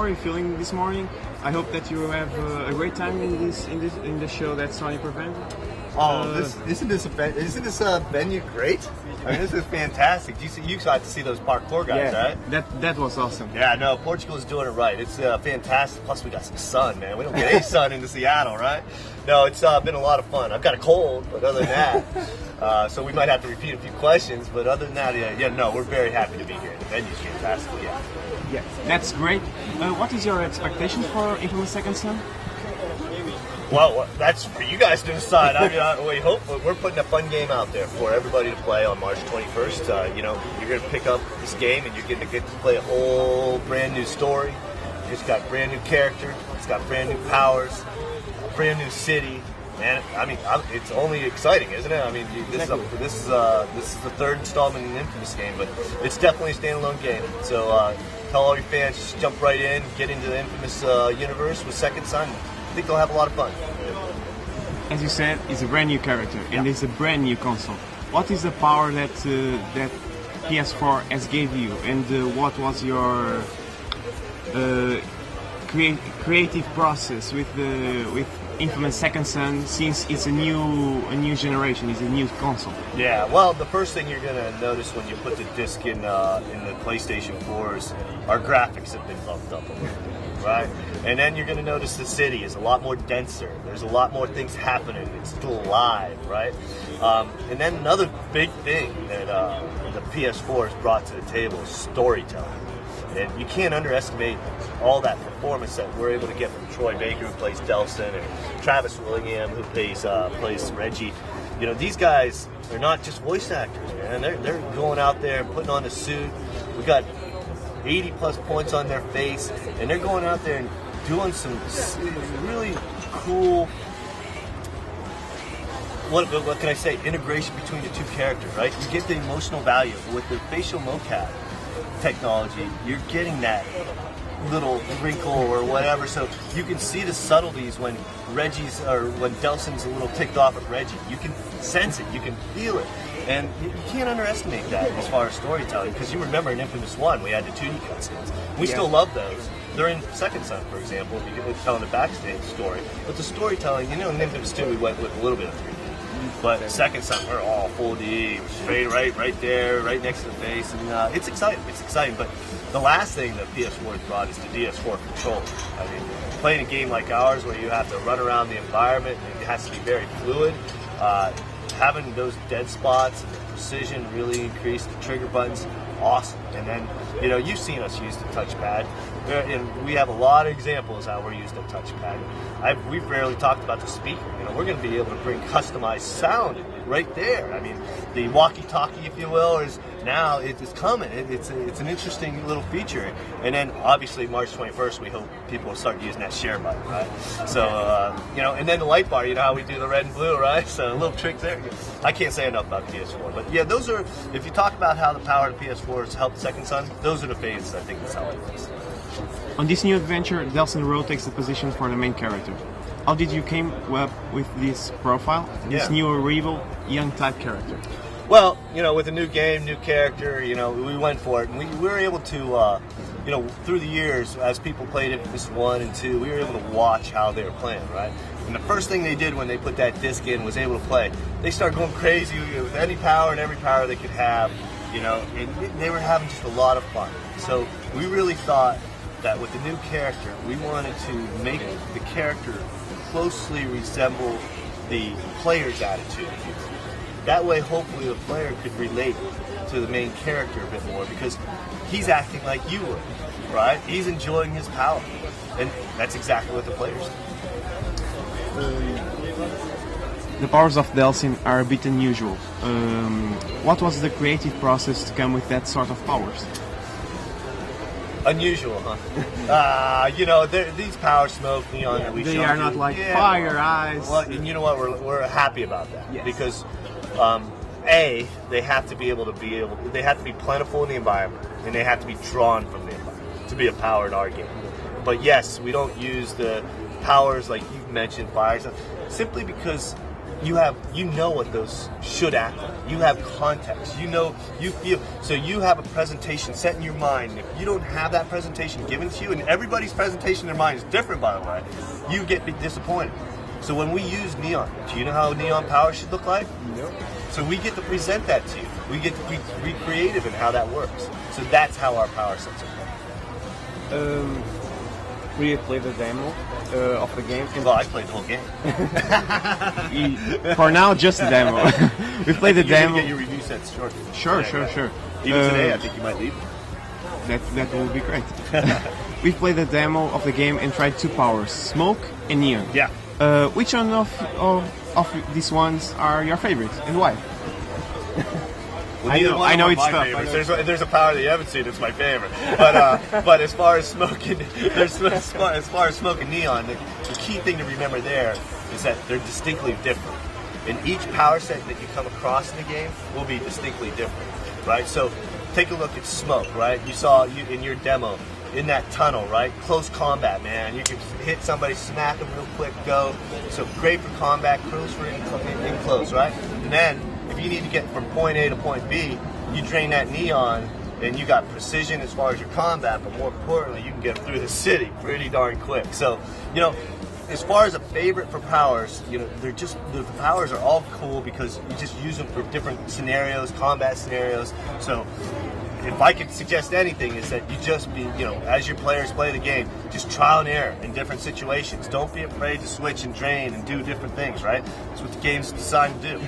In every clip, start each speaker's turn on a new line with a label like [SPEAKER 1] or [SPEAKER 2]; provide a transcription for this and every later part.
[SPEAKER 1] are you feeling this morning? I hope that you have a great time in the show that Sony presented.
[SPEAKER 2] Isn't this venue great? I mean, this is fantastic. You got to see those parkour guys, right?
[SPEAKER 1] That was awesome.
[SPEAKER 2] Yeah, no, Portugal is doing it right. It's fantastic. Plus, we got some sun, man. We don't get any sun into Seattle, right? No, it's been a lot of fun. I've got a cold, but other than that, so we might have to repeat a few questions. But other than that, no, we're very happy to be here. The venue's fantastic.
[SPEAKER 1] Yeah, that's great. What is your expectation for inFamous Second Son?
[SPEAKER 2] Well, that's for you guys to decide. I mean, we hope we're putting a fun game out there for everybody to play on March 21st. You're going to pick up this game and you're going to get to play a whole brand new story. It's got brand new character. It's got brand new powers, a brand new city. Man, I mean, it's only exciting, isn't it? I mean, this is the third installment in the inFamous game, but it's definitely a standalone game. So tell all your fans, just jump right in, get into the inFamous universe with Second Son. I think they'll have a lot of fun.
[SPEAKER 1] As you said, it's a brand new character and it's a brand new console. What is the power that PS4 has gave you, and what was your creative process with inFamous Second Son, since it's a new generation, it's a new console?
[SPEAKER 2] Yeah, well, the first thing you're gonna notice when you put the disc in the PlayStation 4 is our graphics have been bumped up a little bit, right? And then you're gonna notice the city is a lot more denser. There's a lot more things happening. It's still alive, right? And then another big thing that the PS4 has brought to the table is storytelling. And you can't underestimate all that performance that we're able to get from Troy Baker, who plays Delson, and Travis Willingham, who plays Reggie. These guys are not just voice actors, man. They're going out there and putting on a suit. We got 80 plus points on their face, and they're going out there and doing some really cool, what can I say, integration between the two characters, right? You get the emotional value with the facial mocap technology. You're getting that little wrinkle or whatever, so you can see the subtleties when Delson's a little ticked off at Reggie. You can sense it, you can feel it, and you can't underestimate that as far as storytelling, because you remember in inFamous 1 we had the 2D cutscenes. We still love those. They're in Second Son, for example, because it's telling the backstage story. But the storytelling, in inFamous 2 we went with a little bit of 3D. But Second Son, we're all full D, straight right there, right next to the face, and it's exciting. It's exciting. But the last thing that PS4 has brought is the DS4 controller. I mean, playing a game like ours where you have to run around the environment and it has to be very fluid, having those dead spots and the precision really increase, the trigger buttons, awesome. And then, you've seen us use the touchpad, and we have a lot of examples how we're using the touchpad. We've rarely talked about the speaker. We're going to be able to bring customized sound right there. I mean, the walkie-talkie, if you will, is now it's coming. It's an interesting little feature. And then obviously March 21st, we hope people will start using that share button, right? So and then the light bar. You know how we do the red and blue, right? So a little trick there. I can't say enough about PS4, but yeah, those are. If you talk about how the power of the PS4 has helped Second Son, those are the phases I think that's how it is.
[SPEAKER 1] On this new adventure, Delson Rowe takes the position for the main character. How did you came up with this profile, this new rebel, young type character?
[SPEAKER 2] Well, with a new game, new character, we went for it, and we were able to, through the years, as people played inFamous 1 and 2, we were able to watch how they were playing, right? And the first thing they did when they put that disc in was able to play. They started going crazy with any power and every power they could have, and they were having just a lot of fun. So we really thought that with the new character, we wanted to make the character closely resemble the player's attitude. That way, hopefully, the player could relate to the main character a bit more, because he's acting like you would, right? He's enjoying his power, and that's exactly what the players do.
[SPEAKER 1] The powers of Delson are a bit unusual. What was the creative process to come with that sort of powers?
[SPEAKER 2] Unusual, huh? These powers smoke, neon.
[SPEAKER 1] They are not like fire, eyes.
[SPEAKER 2] Well, and you know what? We're happy about that, because they have to be plentiful in the environment, and they have to be drawn from the environment to be a power in our game. But yes, we don't use the powers like you've mentioned, fire, simply because you know what those should act like. You have context. You feel. So you have a presentation set in your mind. If you don't have that presentation given to you, and everybody's presentation in their mind is different, by the way, you get disappointed. So when we use neon, do you know how neon power should look like?
[SPEAKER 1] Nope.
[SPEAKER 2] So we get to present that to you. We get to be creative in how that works. So that's how our power sets are.
[SPEAKER 1] We played the demo of the game.
[SPEAKER 2] Well, I played the whole game.
[SPEAKER 1] For now, just the demo. We played the demo.
[SPEAKER 2] Get your review sets short.
[SPEAKER 1] Sure.
[SPEAKER 2] Even today, I think you might leave.
[SPEAKER 1] That will be great. We played the demo of the game and tried two powers: smoke and neon.
[SPEAKER 2] Yeah.
[SPEAKER 1] Which one of these ones are your favorite, and why?
[SPEAKER 2] Well,
[SPEAKER 1] I know it's tough.
[SPEAKER 2] If there's a power that you haven't seen, it's my favorite. But as far as smoking, as far as smoke and neon, the key thing to remember there is that they're distinctly different. And each power set that you come across in the game will be distinctly different, right? So take a look at smoke, right? You saw in your demo in that tunnel, right? Close combat, man. You can hit somebody, smack them real quick, go. So great for combat, close for in close, right? And then if you need to get from point A to point B, you drain that neon, and you got precision as far as your combat, but more importantly, you can get through the city pretty darn quick. So, as far as a favorite for powers, the powers are all cool because you just use them for different scenarios, combat scenarios. So if I could suggest anything, is that you just be, as your players play the game, just trial and error in different situations. Don't be afraid to switch and drain and do different things, right? That's what the game's designed to do.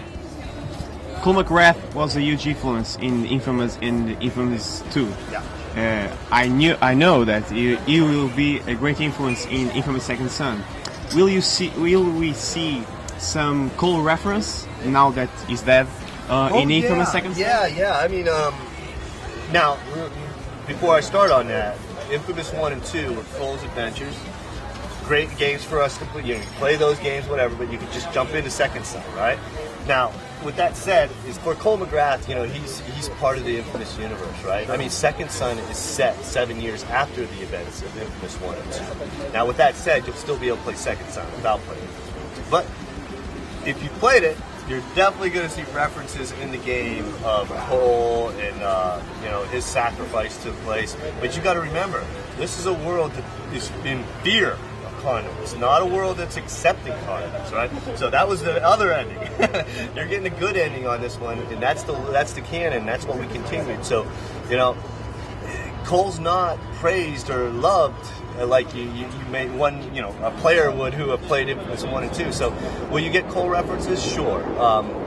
[SPEAKER 1] Cole McGrath was a huge influence in inFamous and inFamous 2.
[SPEAKER 2] Yeah.
[SPEAKER 1] I know that you will be a great influence in inFamous Second Son. Will we see some Cole reference now that he's dead in inFamous Second Son?
[SPEAKER 2] Yeah. I mean, now before I start on that, inFamous 1 and 2 were Cole's adventures. Great games for us to play. You can play those games, whatever, but you can just jump into Second Son, right? Now, with that said, is for Cole McGrath, he's part of the inFamous universe, right? I mean, Second Son is set 7 years after the events of inFamous 1 and 2. Now, with that said, you'll still be able to play Second Son without playing it. But if you played it, you're definitely going to see references in the game of Cole and his sacrifice took place. But you got to remember, this is a world that is in fear. Condoms. Not a world that's accepting condoms, right? So that was the other ending. You're getting a good ending on this one, and that's the canon. That's what we continued. So, Cole's not praised or loved like you may a player would who have played Infamous 1 and 2. So, will you get Cole references? Sure,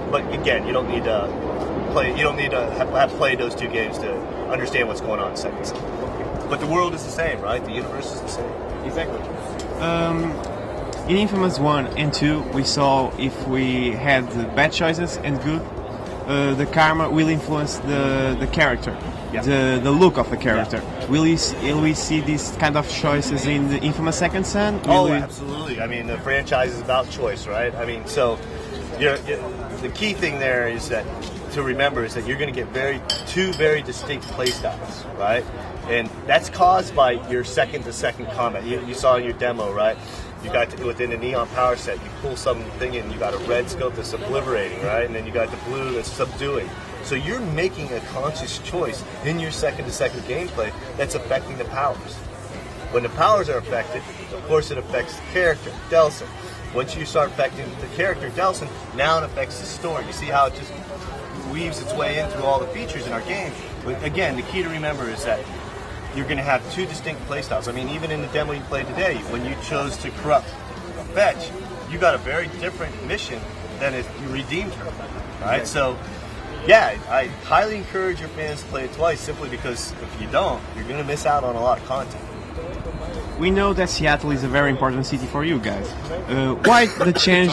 [SPEAKER 2] but again, you don't need to play. You don't need to have played those two games to understand what's going on in Second Son. But the world is the same, right? The universe is the same.
[SPEAKER 1] Exactly. In inFamous 1 and 2, we saw if we had bad choices and good, the karma will influence the character, the look of the character. Yeah. Will we see these kind of choices in the inFamous Second Son?
[SPEAKER 2] Absolutely. I mean, the franchise is about choice, right? I mean, so the key thing there is that to remember is that you're going to get two very distinct playstyles, right? And that's caused by your second-to-second combat. You saw in your demo, right? You got within the neon power set, you pull something in, you got a red scope that's obliterating, right? And then you got the blue that's subduing. So you're making a conscious choice in your second-to-second gameplay that's affecting the powers. When the powers are affected, of course it affects the character, Delson. Once you start affecting the character, Delson, now it affects the story. You see how it just weaves its way in through all the features in our game. But again, the key to remember is that you're going to have two distinct playstyles. I mean, even in the demo you played today, when you chose to corrupt a fetch, you got a very different mission than if you redeemed her, right? Okay. So, yeah, I highly encourage your fans to play it twice, simply because if you don't, you're going to miss out on a lot of content.
[SPEAKER 1] We know that Seattle is a very important city for you guys. Why the change?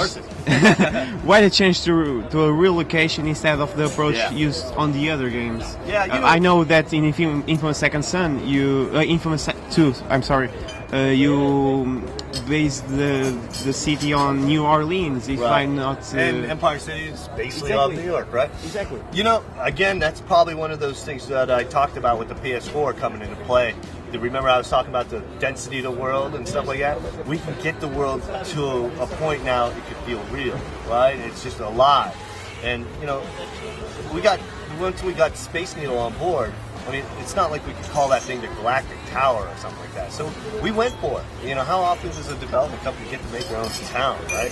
[SPEAKER 1] Why the change to a real location instead of the approach used on the other games?
[SPEAKER 2] Yeah,
[SPEAKER 1] I know that in inFamous Second Son, inFamous 2, I'm sorry, you based the city on New Orleans. If I'm not,
[SPEAKER 2] and Empire City is basically on New York, right?
[SPEAKER 1] Exactly.
[SPEAKER 2] Again, that's probably one of those things that I talked about with the PS4 coming into play. remember I was talking about the density of the world and stuff like that? We can get the world to a point now it could feel real, right? It's just alive. And, you know, once we got Space Needle on board, I mean, it's not like we could call that thing the Galactic Tower or something like that. So we went for it. You know, how often does a development company get to make their own town, right?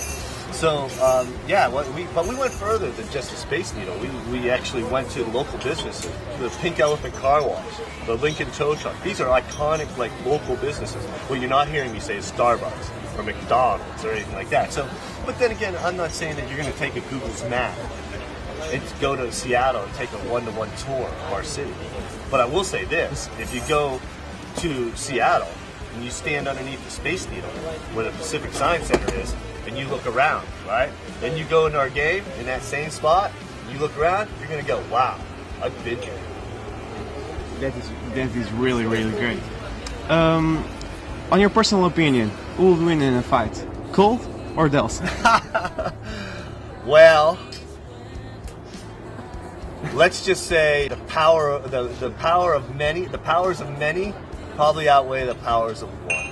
[SPEAKER 2] So, but we went further than just a Space Needle. We actually went to local businesses, the Pink Elephant Car Wash, the Lincoln Tow Truck. These are iconic, like, local businesses. What you're not hearing me say is Starbucks or McDonald's or anything like that. So, but then again, I'm not saying that you're going to take a Google's map and go to Seattle and take a one-to-one tour of our city. But I will say this, if you go to Seattle and you stand underneath the Space Needle where the Pacific Science Center is, and you look around, right? Then you go into our game in that same spot, you look around, you're going to go, wow, I've been here.
[SPEAKER 1] That is really, really great. On your personal opinion, who would win in a fight? Colt or Delson?
[SPEAKER 2] Well, let's just say the powers of many probably outweigh the powers of one.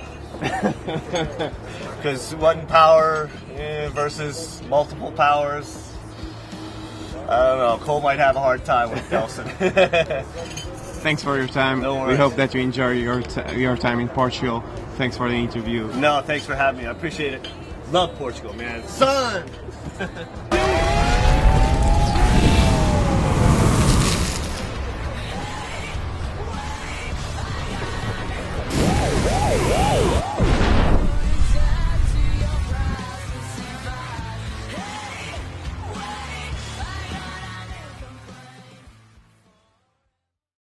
[SPEAKER 2] Because one power versus multiple powers, I don't know. Cole might have a hard time with Delson.
[SPEAKER 1] Thanks for your time.
[SPEAKER 2] No worries.
[SPEAKER 1] We hope that you enjoy your time in Portugal. Thanks for the interview.
[SPEAKER 2] No, thanks for having me. I appreciate it. Love Portugal, man. Son!